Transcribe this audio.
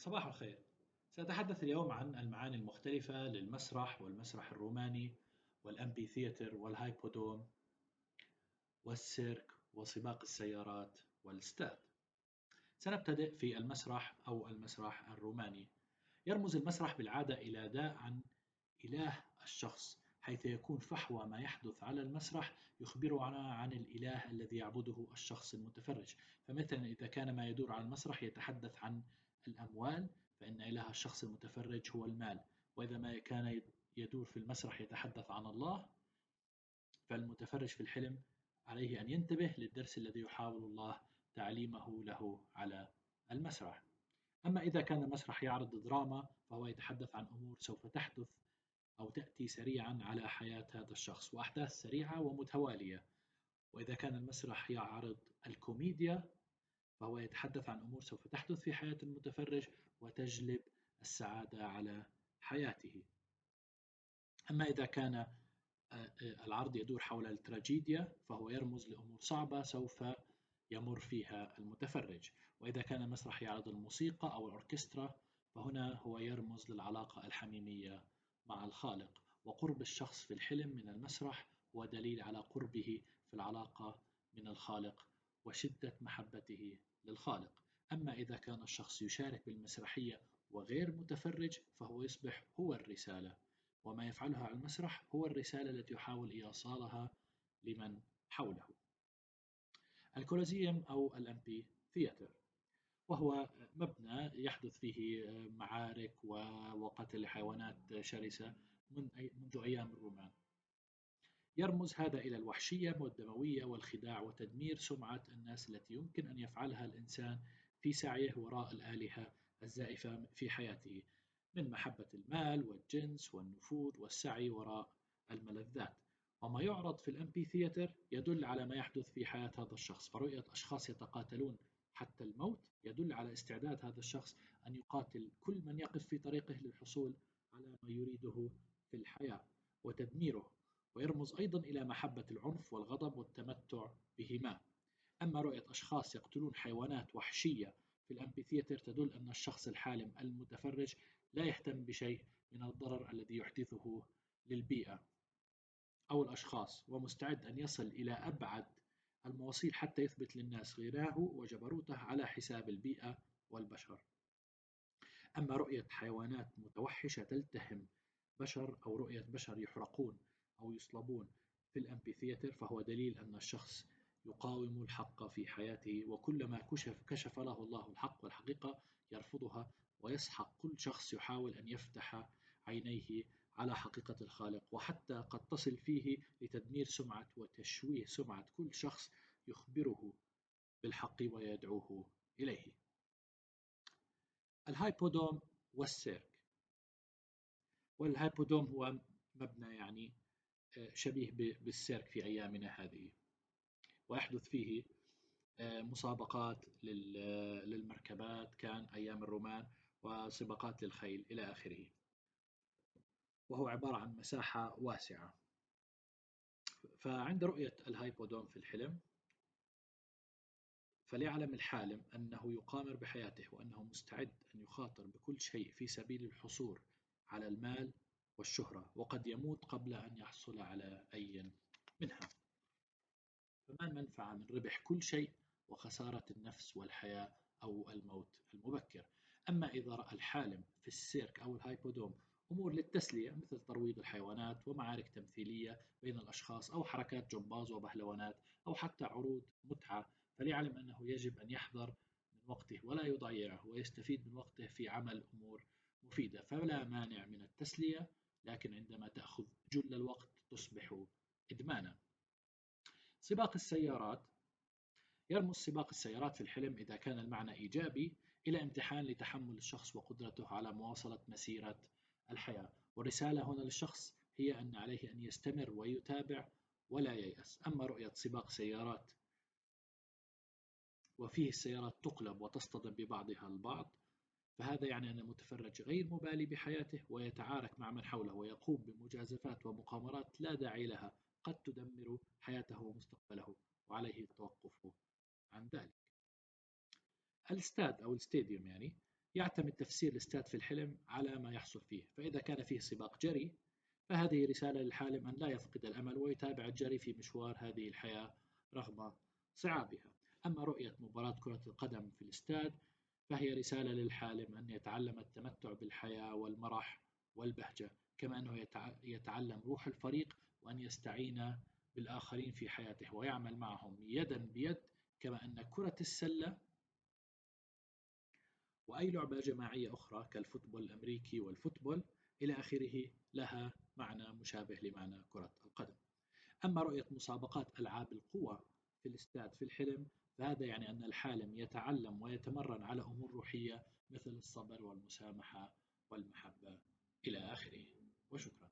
صباح الخير. سأتحدث اليوم عن المعاني المختلفة للمسرح والمسرح الروماني والأمبي ثياتر والهايبودوم والسيرك وسباق السيارات والاستاد. سنبتدئ في المسرح أو المسرح الروماني. يرمز المسرح بالعادة إلى أداء عن إله الشخص، حيث يكون فحوى ما يحدث على المسرح يخبرنا عن الإله الذي يعبده الشخص المتفرج. فمثلا إذا كان ما يدور على المسرح يتحدث عن الأموال، فإن إله الشخص المتفرج هو المال. وإذا ما كان يدور في المسرح يتحدث عن الله، فالمتفرج في الحلم عليه أن ينتبه للدرس الذي يحاول الله تعليمه له على المسرح. أما إذا كان المسرح يعرض دراما، فهو يتحدث عن أمور سوف تحدث أو تأتي سريعا على حياة هذا الشخص، وأحداث سريعة ومتوالية. وإذا كان المسرح يعرض الكوميديا، فهو يتحدث عن أمور سوف تحدث في حياة المتفرج وتجلب السعادة على حياته. أما إذا كان العرض يدور حول التراجيديا، فهو يرمز لأمور صعبة سوف يمر فيها المتفرج. وإذا كان المسرح يعرض الموسيقى أو الأوركسترا، فهنا هو يرمز للعلاقة الحميمية مع الخالق. وقرب الشخص في الحلم من المسرح هو دليل على قربه في العلاقة من الخالق وشدة محبته للخالق. أما إذا كان الشخص يشارك بالمسرحية وغير متفرج، فهو يصبح هو الرسالة، وما يفعله على المسرح هو الرسالة التي يحاول إيصالها لمن حوله. الكولوزيوم أو الأمبي ثياتر، وهو مبنى يحدث فيه معارك وقتل حيوانات شرسة منذ أيام الرومان. يرمز هذا إلى الوحشية والدموية والخداع وتدمير سمعة الناس التي يمكن أن يفعلها الإنسان في سعيه وراء الآلهة الزائفة في حياته، من محبة المال والجنس والنفوذ والسعي وراء الملذات. وما يعرض في الأمبي ثياتر يدل على ما يحدث في حياة هذا الشخص، فرؤية أشخاص يتقاتلون حتى الموت يدل على استعداد هذا الشخص أن يقاتل كل من يقف في طريقه للحصول على ما يريده في الحياة وتدميره. ويرمز أيضا إلى محبة العنف والغضب والتمتع بهما. أما رؤية أشخاص يقتلون حيوانات وحشية في الأمبيثياتر تدل أن الشخص الحالم المتفرج لا يهتم بشيء من الضرر الذي يحدثه للبيئة أو الأشخاص، ومستعد أن يصل إلى أبعد المواصيل حتى يثبت للناس غناه وجبروته على حساب البيئة والبشر. أما رؤية حيوانات متوحشة تلتهم بشر أو رؤية بشر يحرقون أو يصلبون في الأمبيثياتر، فهو دليل أن الشخص يقاوم الحق في حياته، وكلما كشف له الله الحق والحقيقة يرفضها، ويسحق كل شخص يحاول أن يفتح عينيه على حقيقة الخالق، وحتى قد تصل فيه لتدمير سمعة وتشويه سمعة كل شخص يخبره بالحق ويدعوه إليه. الهايبودوم والسيرك. والهايبودوم هو مبنى شبيه بالسيرك في أيامنا هذه، ويحدث فيه مسابقات للمركبات كان أيام الرومان، وسباقات للخيل إلى آخره. وهو عبارة عن مساحة واسعة. فعند رؤية الهايبودوم في الحلم، فليعلم الحالم أنه يقامر بحياته، وأنه مستعد أن يخاطر بكل شيء في سبيل الحصول على المال والشهرة، وقد يموت قبل أن يحصل على أي منها. فما المنفعة من ربح كل شيء وخسارة النفس والحياة أو الموت المبكر؟ أما إذا رأى الحالم في السيرك أو الهايبودوم أمور للتسلية مثل ترويض الحيوانات ومعارك تمثيلية بين الأشخاص أو حركات جمباز وبهلوانات أو حتى عروض متعة، فليعلم أنه يجب أن يحذر من وقته ولا يضيعه، ويستفيد من وقته في عمل أمور مفيدة. فلا مانع من التسلية، لكن عندما تأخذ جل الوقت تصبح إدمانا. سباق السيارات. يرمز سباق السيارات في الحلم إذا كان المعنى إيجابي إلى امتحان لتحمل الشخص وقدرته على مواصلة مسيرة الحياة، والرسالة هنا للشخص هي أن عليه أن يستمر ويتابع ولا ييأس. أما رؤية سباق سيارات وفيه السيارات تقلب وتصطدم ببعضها البعض، فهذا يعني أن المتفرج غير مبالي بحياته ويتعارك مع من حوله ويقوم بمجازفات ومغامرات لا داعي لها قد تدمر حياته ومستقبله، وعليه التوقف عن ذلك. الاستاد أو الستاديوم يعتمد تفسير الاستاذ في الحلم على ما يحصل فيه، فإذا كان فيه سباق جري فهذه رسالة للحالم أن لا يفقد الأمل ويتابع الجري في مشوار هذه الحياة رغم صعابها. أما رؤية مباراة كرة القدم في الاستاد فهي رسالة للحالم أن يتعلم التمتع بالحياة والمرح والبهجة، كما أنه يتعلم روح الفريق وأن يستعين بالآخرين في حياته ويعمل معهم يدا بيد، كما أن كرة السلة وأي لعبة جماعية أخرى كالفوتبول الأمريكي والفوتبول إلى آخره لها معنى مشابه لمعنى كرة القدم. أما رؤية مسابقات ألعاب القوى في الاستاد في الحلم فهذا يعني أن الحالم يتعلم ويتمرن على أمور روحية مثل الصبر والمسامحة والمحبة إلى آخره. وشكرا.